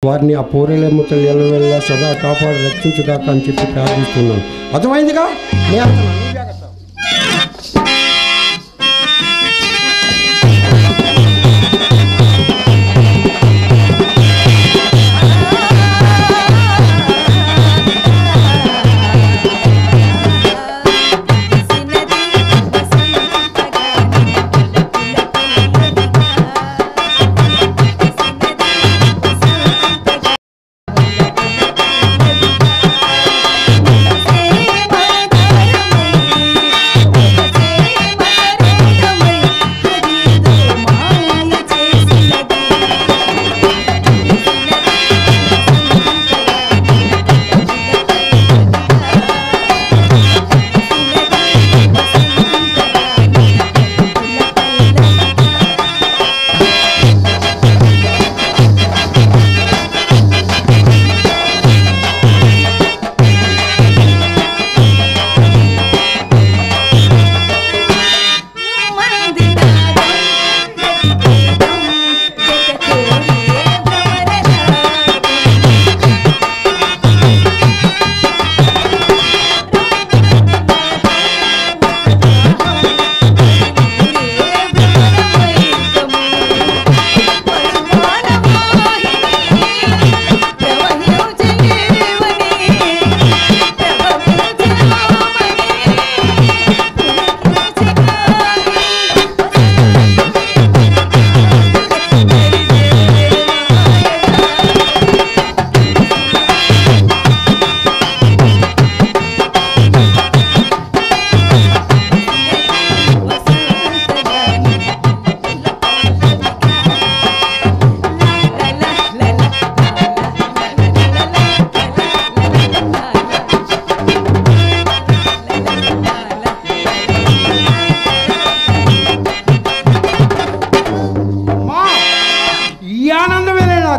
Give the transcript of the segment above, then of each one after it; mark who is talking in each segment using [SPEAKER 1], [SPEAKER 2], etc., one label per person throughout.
[SPEAKER 1] వారిని ఆ పోరేలేమ్మ తల్లి ఎల్లవెల్ల సదా కాపాడి రక్షించుగాక అని చెప్పి ప్రార్థిస్తున్నాను. అర్థమైందిగా? నేను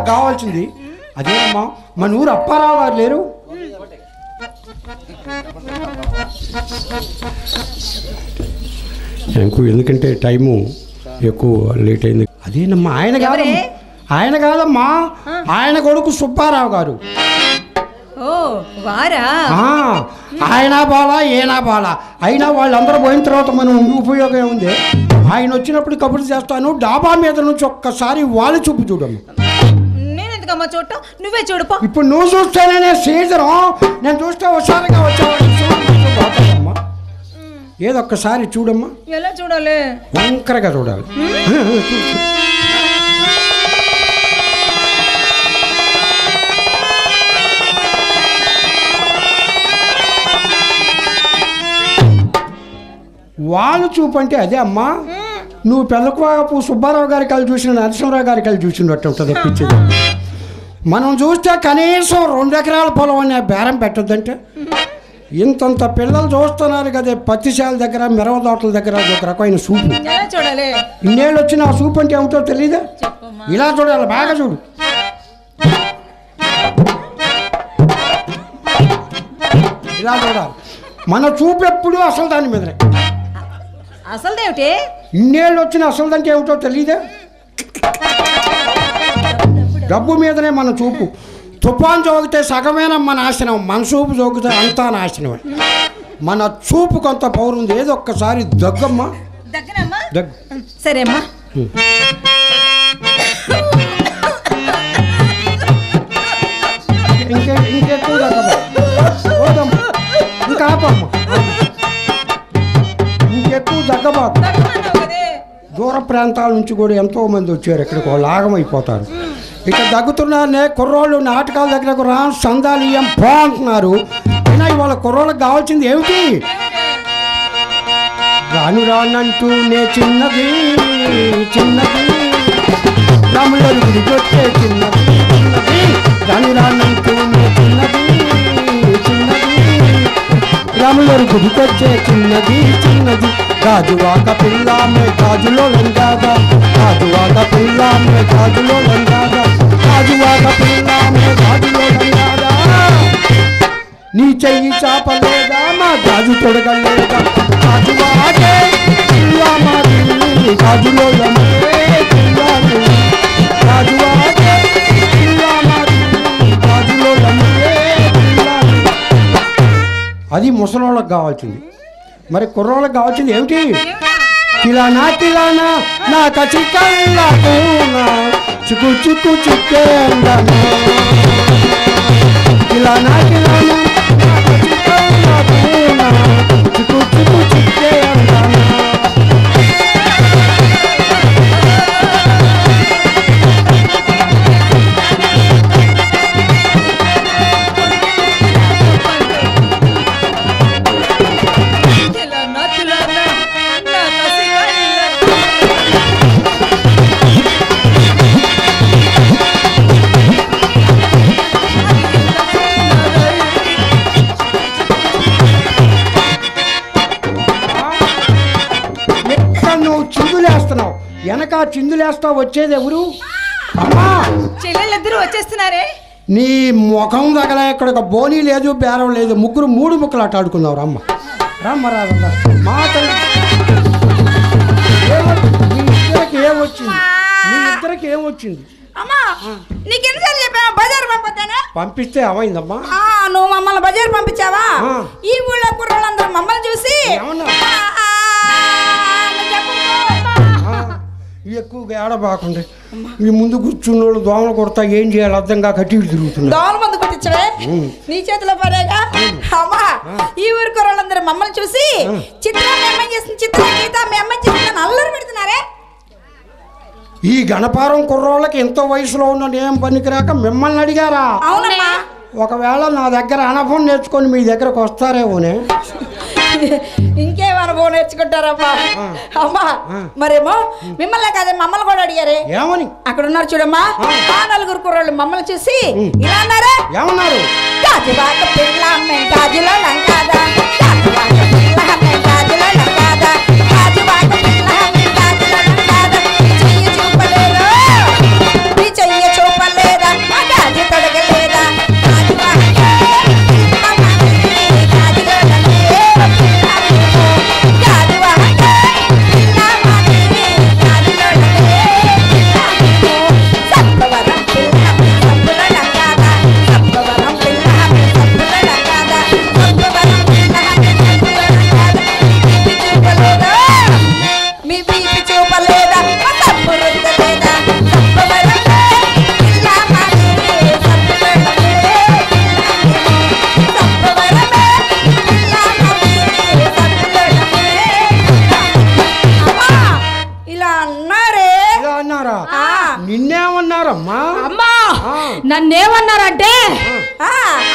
[SPEAKER 1] కావాల్సింది అదేనమ్మా. మన ఊరు అప్పారావు గారు లేరు? ఎందుకంటే టైము ఎక్కువ లేట్ అయింది. అదేనమ్మా, ఆయన కాదమ్మా, ఆయన కొడుకు సుబ్బారావు గారు. ఆయన బాలా ఏనా బాలా అయినా వాళ్ళందరూ పోయిన తర్వాత మనం ఉపయోగం ఉంది. ఆయన వచ్చినప్పుడు కబుర్లు చేస్తాను. డాబా మీద నుంచి ఒక్కసారి వాళ్ళు చూపు చూడమ్మా.
[SPEAKER 2] చూడటం నువ్వే చూడపో.
[SPEAKER 1] ఇప్పుడు నువ్వు చూస్తేనే సీజను, నేను చూస్తే ఒకసారిగా వచ్చావమ్మా. ఏదొక్కసారి చూడమ్మా.
[SPEAKER 2] ఎలా చూడాలి?
[SPEAKER 1] వంకరగా చూడాలి. వాళ్ళు చూపు అంటే అదే అమ్మా. నువ్వు పెళ్ళకువాపు సుబ్బారావు గారి కళ్ళు చూసిన నరసింహరావు గారి కళ్ళు చూసినట్టు ఉంటుంది పిచ్చిది. మనం చూస్తే కనీసం 2 ఎకరాల పొలం అనే బేరం పెట్టద్దంటే ఇంతంత పిల్లలు చూస్తున్నారు కదా పత్తిశాల దగ్గర, మిరవ తోటల దగ్గర. ఒక రకమైన సూపు. ఇన్నేళ్ళు వచ్చిన ఆ సూపు అంటే ఏమిటో తెలీదా? ఇలా చూడాలి, బాగా చూడు. ఇలా చూడాలి. మన చూపు ఎప్పుడు అసలు దాని మీదనే.
[SPEAKER 2] అసలుదేమిటి?
[SPEAKER 1] ఇన్నేళ్ళు వచ్చిన అసలు దానికి ఏమిటో తెలీదా? డబ్బు మీదనే మన చూపు. తుఫాన్ జోగితే సగమేనమ్మ నాశనం, మన చూపు జోగితే అంతా నాశనమే. మన చూపు కొంత పౌరు ఉంది. ఏదో ఒక్కసారి దగ్గమ్మా.
[SPEAKER 2] సరే అమ్మా.
[SPEAKER 1] ఇంకెక్కువ దగ్గమ్మా, ఇంకా ఆపమ్మా, ఇంకెక్కువ దగ్గబాకు. దూర ప్రాంతాల నుంచి కూడా ఎంతో మంది వచ్చారు ఇక్కడికి. వాళ్ళు ఆగమైపోతారు. ఇక దగ్గుతున్నారనే కుర్రోళ్ళు నాటకాల దగ్గరకు రా, సందాలు ఇయ్యం పో అంటున్నారు. అయినా ఇవాళ కుర్రోళ్ళకి కావాల్సింది ఏమిటి? రాను రానంటూ నే చిన్నది చిన్నది రాములని గుడికి వచ్చే చిన్నది చిన్నది. రాను రానంటూ నే చిన్నది చిన్నది రాములని గుడికి వచ్చే చిన్నది చిన్నది. గాజువాక పిల్ల మే గాజులో లంగాగా, గాజువాక పిల్ల మే గాజులో లంగాగా, గాజువాక పిల్ల మే గాజులో లంగాగా. నీ చెయ్యి చాపలేదా మా గాజు తొడగలేదా? గాజువాకే పిల్ల మాది గాజులో లంగే పిల్లాడు, గాజువాకే పిల్ల మాది అది ముసలోళ్ళకి కావాల్సింది. మరి కుర్రోళ్ళకి కావాల్సింది ఏమిటి? కిలానా కిలానా నా కచి కళ్ళకునా చిక్కు చిక్కు చిక్కేందనా కిలానా కిలానా నా కచి కళ్ళకునా చిక్కు చిక్కు చిక్కేందనా. వెనక చిందులేస్తా వచ్చేది ఎవరు? అమ్మా
[SPEAKER 2] చెల్లెళ్ళిద్దరూ వచ్చేస్తున్నారే.
[SPEAKER 1] నీ ముఖం దగ్గర ఇక్కడ ఒక బోనీ లేదు, బేరం లేదు, ముగ్గురు 3 ముక్కలు ఆట ఆడుకున్నారు. అమ్మ రమ్మ రాదమ్మా మా మీ ఇద్దరికి ఏమొచ్చింది? మీ ఇద్దరికి ఏమొచ్చింది? పంపిస్తే ఏమైందమ్మా?
[SPEAKER 3] నువ్వు మమ్మల్ని బజారు పంపించావా? ఈ ఊళ్ళో కుర్రోళ్ళందరూ మమ్మల్ని చూసి
[SPEAKER 1] ఎక్కువగా ఏడబాకండి. ఈ ముందు కూర్చున్న వాళ్ళు దోమలు కొడతా ఏం చేయాలి అర్థం కాక అటు ఇటు తిరుగుతున్నారు.
[SPEAKER 3] దోమల మందు కొట్టించవే నీ చేతిలో పడేగా. అమ్మా ఈ ఊరి కుర్రోళ్ళందరూ మమ్మల్ని చూసి చిత్రం మేమేం చేస్తుంది, చిత్రం గీత మేమేం చేస్తుందని అల్లరి పెడుతున్నారే.
[SPEAKER 1] ఈ గణపారం కుర్రోళ్ళకి ఎంతో వయసులో ఉన్న ఏం పనికిరాక మిమ్మల్ని అడిగారా?
[SPEAKER 3] అవునమ్మా.
[SPEAKER 1] ఒకవేళ నా దగ్గర అనుభవం నేర్చుకొని మీ దగ్గరకు వస్తారేమోనే.
[SPEAKER 3] ఇంకేం అనుభవం నేర్చుకుంటారమ్మా. అమ్మా మరేమో మిమ్మల్ని కాదే మమ్మల్ని కూడా అడిగారే.
[SPEAKER 1] ఏమని?
[SPEAKER 3] అక్కడ ఉన్నారు చూడమ్మా ఆ 4 కుర్రోళ్ళు మమ్మల్ని చూసి ఇలా అన్నారా?
[SPEAKER 1] ఏమన్నారు?
[SPEAKER 3] గాజువాక పిల్ల గాజులో లంకాదా, గాజువాక పిల్ల గాజులో లంకాదా, గాజువాక పిల్ల గాజులో లంకాదా, చెయ్యి చూపలేదా నీ చెయ్యి చూపలేదా, గాజు తొడగలేదా, గాజువాక
[SPEAKER 1] నిన్నేమన్నారమ్మా?
[SPEAKER 2] అమ్మా నన్నేమన్నారంటే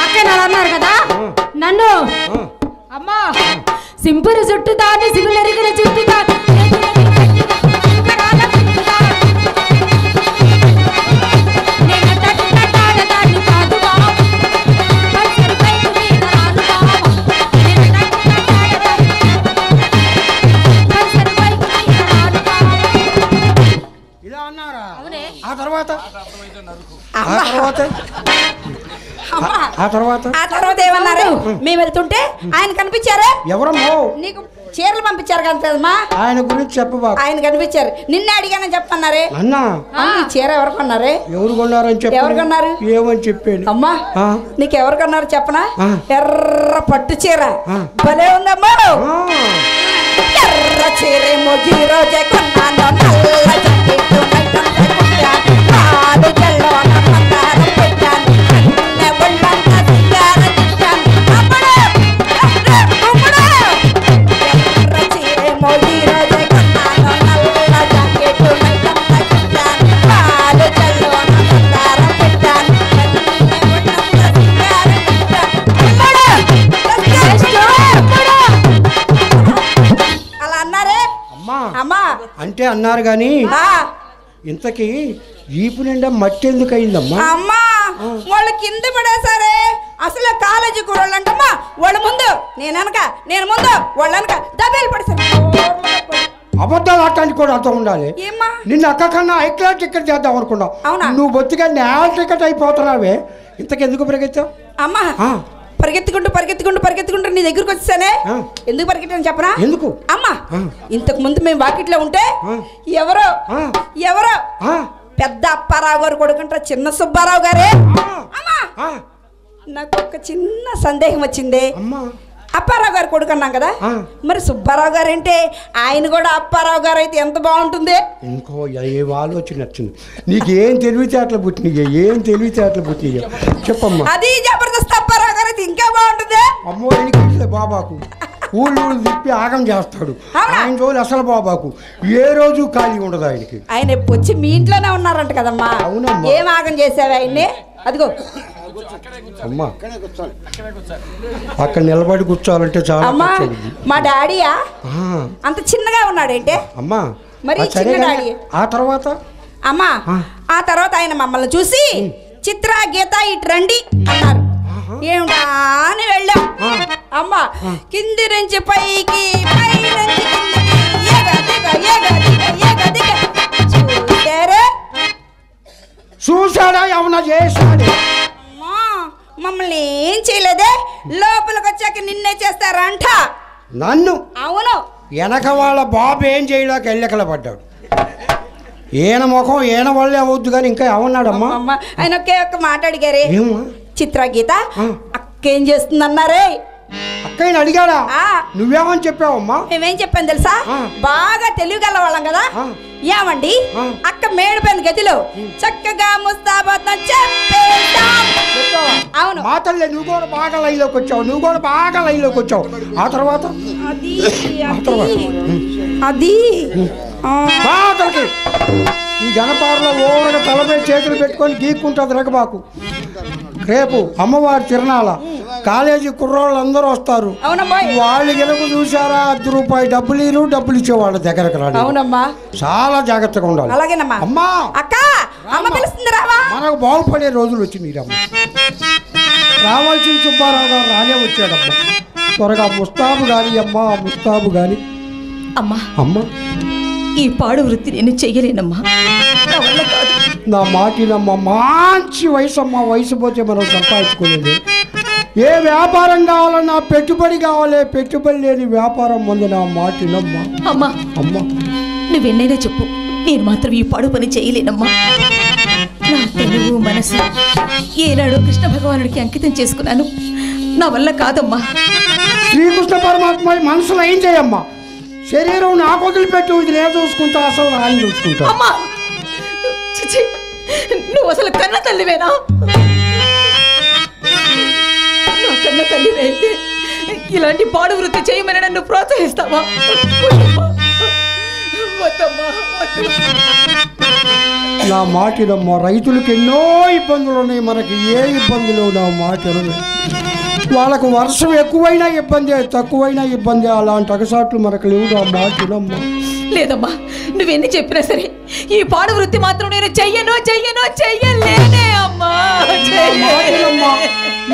[SPEAKER 2] అక్కడ అన్నారు కదా నన్ను. అమ్మా సింపురు చుట్టూ దాన్ని సిగులెరిగిన చుట్టూ
[SPEAKER 1] ఆ తర్వాత
[SPEAKER 3] ఏమన్నారు? మేము వెళ్తుంటే ఆయన కనిపించారా?
[SPEAKER 1] ఎవరమ్మో?
[SPEAKER 3] నీకు చీరలు పంపించారు కదమ్మా.
[SPEAKER 1] ఆయన గురించి చెప్పబా.
[SPEAKER 3] ఆయన కనిపించారు. నిన్నే అడిగానని చెప్పన్నారే.
[SPEAKER 1] అన్నా
[SPEAKER 3] చీర ఎవరు కొన్నారే?
[SPEAKER 1] ఎవరు కొన్నారని చెప్పి.
[SPEAKER 3] ఎవరు కొన్నారు?
[SPEAKER 1] ఏమని చెప్పాను.
[SPEAKER 3] అమ్మా నీకు ఎవరు కొన్నారు చెప్పనా? ఎర్ర పట్టు చీర భలే ఉందమ్మా. ఎర్ర చీరేమో ఈ రోజే కొన్నాను, నల్ల జాకెట్టు పాలు జల్లోన బంగారం పెట్టాను, అన్నె ఒళ్ళంతా సింగారం ఇచ్చాను. ఎర్ర చీరేమో ఈ రోజే కొన్నాను, నల్ల జాకెట్టు పెట్టాను, పాలు జల్లోన బంగారం పెట్టాను, అన్నె ఒళ్ళంతా సింగారం ఇచ్చాను. అలా అన్నారే. అమ్మా
[SPEAKER 1] అంటే అన్నారు గాని ఇంతకీ ఈపు నిండా మట్టి ఎందుకు అయిందమ్మా?
[SPEAKER 3] అమ్మా వాళ్ళు కింద పడేసారే. అసలు కాలేజీ కూరళ్ళు అంటమ్మా వాళ్ళ ముందు నేను ముందు వాళ్ళనక దబేలు పడేసారు.
[SPEAKER 1] అబద్ధాలు ఆడటానికి కూడా అర్థం ఉండాలి. నిన్ను అక్క కన్నా హైక్లా టికెట్ చేద్దాం అనుకున్నావు. నువ్వు బొత్తిగా నేల టికెట్ అయిపోతున్నావే. ఇంతకెందుకు పరిగెత్తావు?
[SPEAKER 3] అమ్మా పరిగెత్తుకుంటూ నీ దగ్గరకు వచ్చేసానే. ఎందుకు పరిగెట్టాను చెప్పనా?
[SPEAKER 1] ఎందుకు?
[SPEAKER 3] అమ్మా ఇంతకు ముందు మేము వాకిట్లో ఉంటే ఎవరో పెద్ద అప్పారావు గారు కొడుకుంటారు చిన్న సుబ్బారావు గారే. అమ్మా నాకు ఒక చిన్న సందేహం వచ్చింది. అప్పారావు గారు కొడుకు అన్నాం కదా, మరి సుబ్బారావు గారు అంటే ఆయన కూడా అప్పారావు గారు అయితే ఎంత బాగుంటుంది.
[SPEAKER 1] ఇంకో ఏం ఆలోచన వచ్చింది నీకు? ఏం తెలివితేటలు పుట్టినాయి? ఏం తెలివితేటలు పుట్టినాయి చెప్పమ్మా.
[SPEAKER 3] అది జబర్దస్త్ అప్పారావు గారు అయితే ఇంకా బాగుంటుంది.
[SPEAKER 1] అమ్మో ఎనికి బాబాకు ఊళ్ళు తిప్పి ఆగం చేస్తాడు ఆయన రోజు అసలు బాబాకు ఏ రోజు ఖాళీ ఉండదు ఆయనకి.
[SPEAKER 3] ఆయన వచ్చి మీ ఇంట్లోనే ఉన్నారంట కదమ్మా.
[SPEAKER 1] అవునమ్మా.
[SPEAKER 3] ఏం ఆగం చేసావు ఆయన్ని? అదిగో
[SPEAKER 1] అమ్మా అక్కడ నిలబడి కూర్చోవాలంటే చాలా
[SPEAKER 3] అమ్మా. మా డాడీయా అంత చిన్నగా ఉన్నాడేంటే
[SPEAKER 1] అమ్మా?
[SPEAKER 3] మరి చిన్న డాడీ.
[SPEAKER 1] ఆ తర్వాత
[SPEAKER 3] అమ్మా ఆ తర్వాత ఆయన మమ్మల్ని చూసి చిత్ర గీత ఇటు రండి అన్నారు. ఏమిటా అని వెళ్ళాం. అమ్మా కింది నుంచి పైకి పై నుంచి
[SPEAKER 1] చూసాడా ఏమన్నా చేశాడు?
[SPEAKER 3] మమ్మల్ని ఏం చేయలేదే, లోపలికి వచ్చాక నిన్నే చేస్తారంట.
[SPEAKER 1] నన్ను?
[SPEAKER 3] అవును.
[SPEAKER 1] వెనక వాళ్ళ బాబు ఏం చేయలేక ఎల్లెకల పడ్డాడు. ఈయన ముఖం ఈయన వల్లే అవద్దు కానీ ఇంకా ఏమన్నాడమ్మా?
[SPEAKER 3] ఆయన ఒకే ఒక్క మాట అడిగారే, చిత్రగీత అక్కేం చేస్తుందన్నారే.
[SPEAKER 1] అక్కయ్యని అడిగాడా? నువ్వేమని చెప్పావమ్మా?
[SPEAKER 3] మేమేం చెప్పాను తెలుసా, బాగా తెలివిగల వాళ్ళం కదా. ఏమండి అక్క మేడిపోయింది గదిలో చక్కగా ముస్తాబాద్ చెప్పేద్దాం. అవును
[SPEAKER 1] మా తల్లి నువ్వు కూడా బాగా లైన్లోకి వచ్చావు, నువ్వు కూడా బాగా లైన్లోకి వచ్చావు. ఆ తర్వాత
[SPEAKER 3] అది
[SPEAKER 1] ఈ గణపారలో ఓరగా తలపై చేతులు పెట్టుకొని గీక్కుంటుంది రకబాకు. రేపు అమ్మవారి తిరణాల కాలేజీ కుర్రోళ్ళు అందరూ వస్తారు. వాళ్ళు గెలుపు చూసారా, ₹10 డబ్బులు ఇచ్చే వాళ్ళ దగ్గరకు రాడు.
[SPEAKER 3] అవునమ్మా,
[SPEAKER 1] చాలా జాగ్రత్తగా ఉండాలి.
[SPEAKER 3] అలాగేనమ్మా.
[SPEAKER 1] అమ్మా
[SPEAKER 3] అక్క అమ్మ పిలుస్తుంది రావా.
[SPEAKER 1] మనకు బాగుపడే రోజులు వచ్చింది. అమ్మ రావాల్సిన సుబ్బారావు గారు రానే వచ్చాడమ్మా. త్వరగా ముస్తాబు గాని అమ్మా, ముస్తాబు గాని.
[SPEAKER 2] అమ్మా
[SPEAKER 1] అమ్మా
[SPEAKER 2] ఈ పాడు వృత్తి నేను చెయ్యలేనమ్మా, నా వల్ల కాదు.
[SPEAKER 1] నా మాటినమ్మా, మంచి వయసు అమ్మా. వయసు పోతే మనం సంపాదించుకోలేదు. ఏ వ్యాపారం కావాలన్నా పెట్టుబడి కావాలి, పెట్టుబడి లేని వ్యాపారం ఉంది. నా మాటినమ్మా.
[SPEAKER 2] అమ్మా
[SPEAKER 1] అమ్మా
[SPEAKER 2] నువ్వెన్నైనా చెప్పు, నేను మాత్రం ఈ పాడు పని చేయలేనమ్మా. నా తెలుగు మనసు ఏనాడు కృష్ణ భగవానుడికి అంకితం చేసుకున్నాను, నా వల్ల కాదమ్మా.
[SPEAKER 1] శ్రీకృష్ణ పరమాత్మ మనసులో ఏం చేయమ్మా? శరీరం నాకు వదిలిపెట్టు, ఇది నేను చూసుకుంటా, అసలు ఆయన చూసుకుంటా.
[SPEAKER 2] అమ్మా నువ్వు అసలు కన్న తల్లివేనా? నా కన్న తల్లివే అయితే ఇలాంటి పాడు వృత్తి చేయమని నన్ను ప్రోత్సహిస్తావా?
[SPEAKER 1] నా మాటినమ్మా. రైతులకు ఎన్నో ఇబ్బందులు ఉన్నాయి, మనకి ఏ ఇబ్బందులు నా మాటలు. వాళ్ళకు వర్షం ఎక్కువైనా ఇబ్బందే, తక్కువైనా ఇబ్బంది. అలాంటి అగసాట్లు మనకు లేవు. నా మాటినమ్మా.
[SPEAKER 2] లేదమ్మా, నువ్వెన్ని చెప్పినా సరే ఈ పాడు వృత్తి మాత్రం నేను చెయ్యలేనే అమ్మా.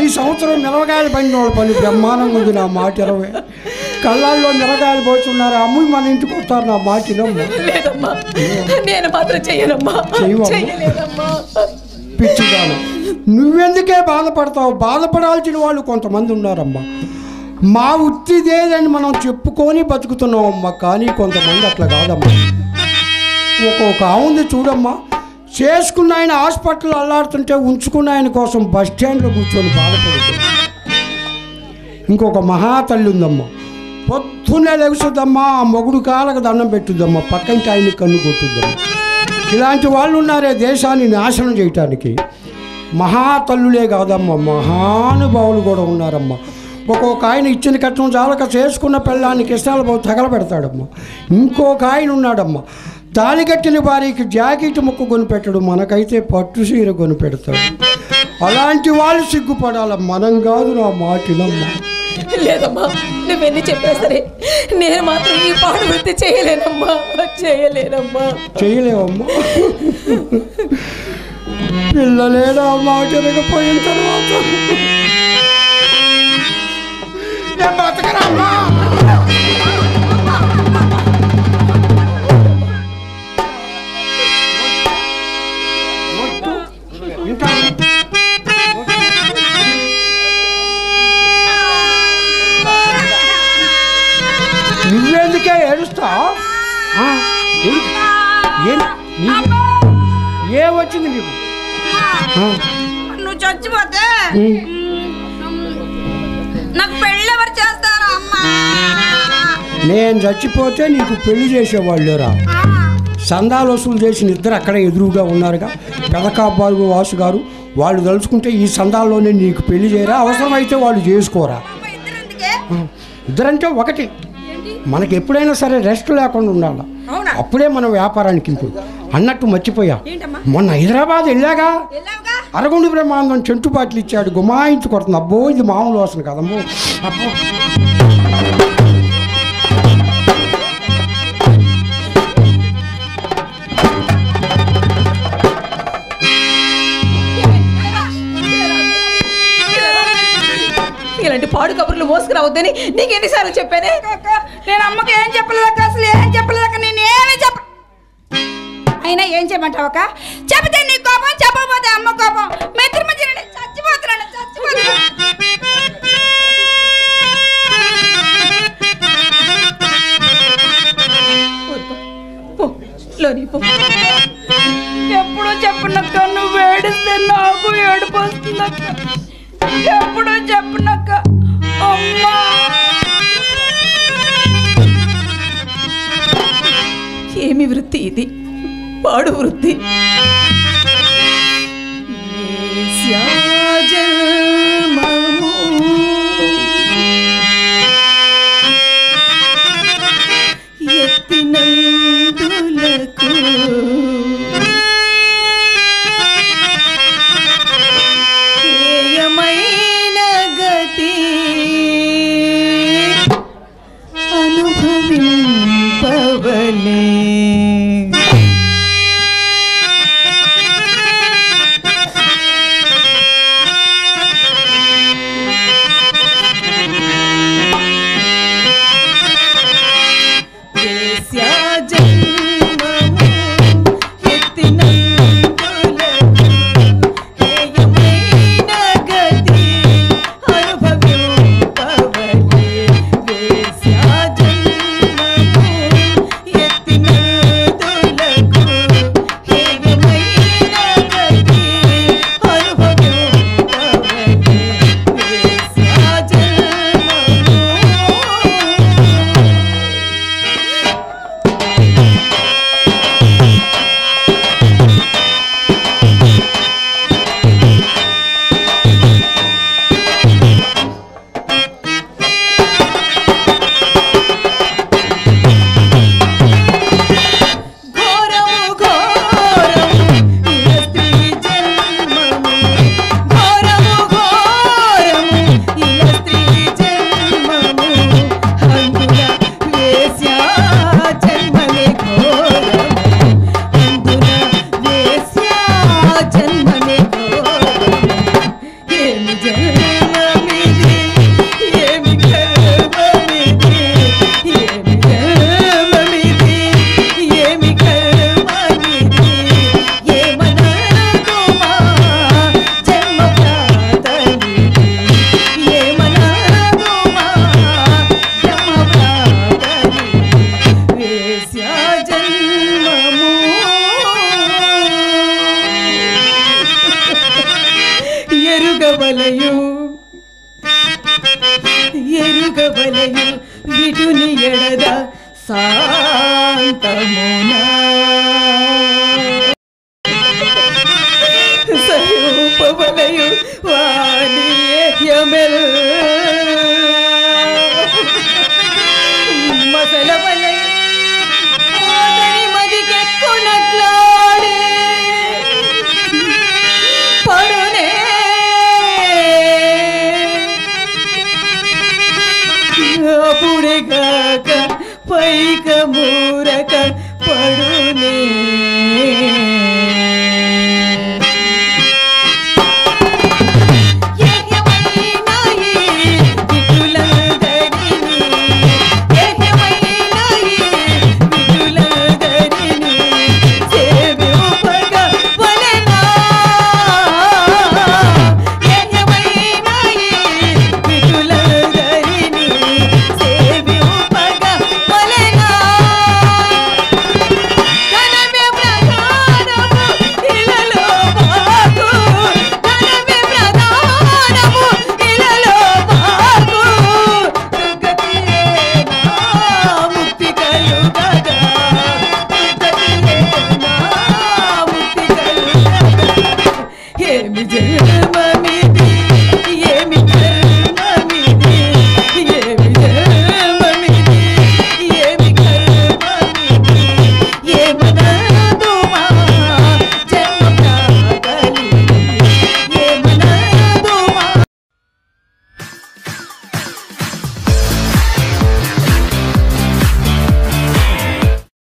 [SPEAKER 1] ఈ సంవత్సరం మిరవకాయలు పడిన వాళ్ళ పని బ్రహ్మాండంగా ఉంది. నా మాట 20 కళ్ళాల్లో మిరగాయలు పోతున్నారు. అమ్ములు మన ఇంటికి వస్తారు. నా మాటినమ్మా.
[SPEAKER 2] లేదమ్మా, నేను మాత్రం చెయ్యనమ్మా.
[SPEAKER 1] పిచ్చిదాను, నువ్వెందుకే బాధపడతావు? బాధపడాల్సిన వాళ్ళు కొంతమంది ఉన్నారమ్మా. మా వృత్తిదేదని మనం చెప్పుకొని బతుకుతున్నామమ్మా. కానీ కొంతమంది అట్లా కాదమ్మా. ఒక్కొక్క ఉంది చూడమ్మా, చేసుకున్న ఆయన హాస్పిటల్ అల్లాడుతుంటే ఉంచుకున్న ఆయన కోసం బస్ స్టాండ్లో కూర్చొని బాధపడుతుంది. ఇంకొక మహాతల్లి ఉందమ్మా, పొద్దున్నే లెగుస్తుందమ్మా, ఆ మొగుడు కాళ్ళకు దండం పెట్టుద్దమ్మా, పక్కంటి ఆయన్ని కన్ను కొట్టుద్దమ్మా. ఇలాంటి వాళ్ళు ఉన్నారే దేశాన్ని నాశనం చేయటానికి. మహాతల్లులే కాదమ్మా, మహానుభావులు కూడా ఉన్నారమ్మా. ఒక్కొక్క ఆయన ఇచ్చిన కట్నం చాలక చేసుకున్న పెళ్ళాన్ని కిష్టాల బాబు తగలబెడతాడమ్మా. ఇంకొక ఆయన ఉన్నాడమ్మా, తాళి కట్టిన భార్యకి జాకెట్ ముక్కు కొనిపెట్టడు, మనకైతే పట్టు చీర కొనిపెడతాడు. అలాంటి వాళ్ళు సిగ్గుపడాల, మనం కాదు. నా మాటినమ్మా.
[SPEAKER 2] లేదమ్మా, నువ్వెన్ని చెప్పా సరే నేను మాత్రం ఈ పాడు వృత్తి చేయలేనమ్మా.
[SPEAKER 1] చేయలేవమ్మా. పిల్లలే నా మాట పోయిన తర్వాత నేను బతకనమ్మా. నువ్వెందుకే ఏడుస్తా? ఏమొచ్చింది నీకు?
[SPEAKER 3] నువ్వు చచ్చిపోతే నాకు పెళ్ళి ఎవరు చేస్తారు?
[SPEAKER 1] నేను చచ్చిపోతే నీకు పెళ్లి చేసేవాళ్ళు లేరా? సందాలు వసూలు చేసిన ఇద్దరు అక్కడ ఎదురుగా ఉన్నారుగా, పెదకాబారు వాసు గారు. వాళ్ళు తలుచుకుంటే ఈ సందాల్లోనే నీకు పెళ్లి చేయరా? అవసరమైతే వాళ్ళు చేసుకోరా? ఇద్దరంటే ఒకటి. మనకి ఎప్పుడైనా సరే రెస్ట్ లేకుండా ఉండాలి, అప్పుడే మన వ్యాపారానికి ఇంపు. అన్నట్టు మర్చిపోయా, మొన్న హైదరాబాద్ వెళ్ళాగా, అరగుండి బ్రహ్మాండం చెంటు బాటిల్ ఇచ్చాడు, గుమాయించి కొడుతుంది. అబ్బో ఇది మామూలు వాసన కదమ్మో. అబ్బో
[SPEAKER 2] ఇలాంటి పాడు కబుర్లు మోసుకురావద్దని నీకు ఎన్నిసార్లు చెప్పానే?
[SPEAKER 3] నేను అమ్మకి ఏం చెప్పలేదక్క, అసలు ఏం చెప్పలేదక్క, నేను ఏమి అయినా ఏం చేయమంటావక్క? చెబితే నీ కోపం, చెప్పకపోతే అమ్మ కోపం. మెత్రి మధ్య చచ్చిపోతున్నాను. ఎప్పుడో చెప్పనక్క, నువ్వు ఏడిస్తే నాకు ఏడుపు వస్తుందక్క. ఎప్పుడో చెప్పనక్క అమ్మా.
[SPEAKER 2] ఏమి వృత్తి ఇది? పాడు వృత్తి. ఎత్తినందులకు ఏయమైన గతి అనుభవింపవలే. ఎరుగవలయు విటుని ఎడద శాంతమునా సయూపవలయు వాణియమెల్ మసలవలయు ఆదరి మదికెక్కునట్లాడే పడునే అప్పుడేగాక పైక మూరక పడునే ఏయమైన ఈ నిజమా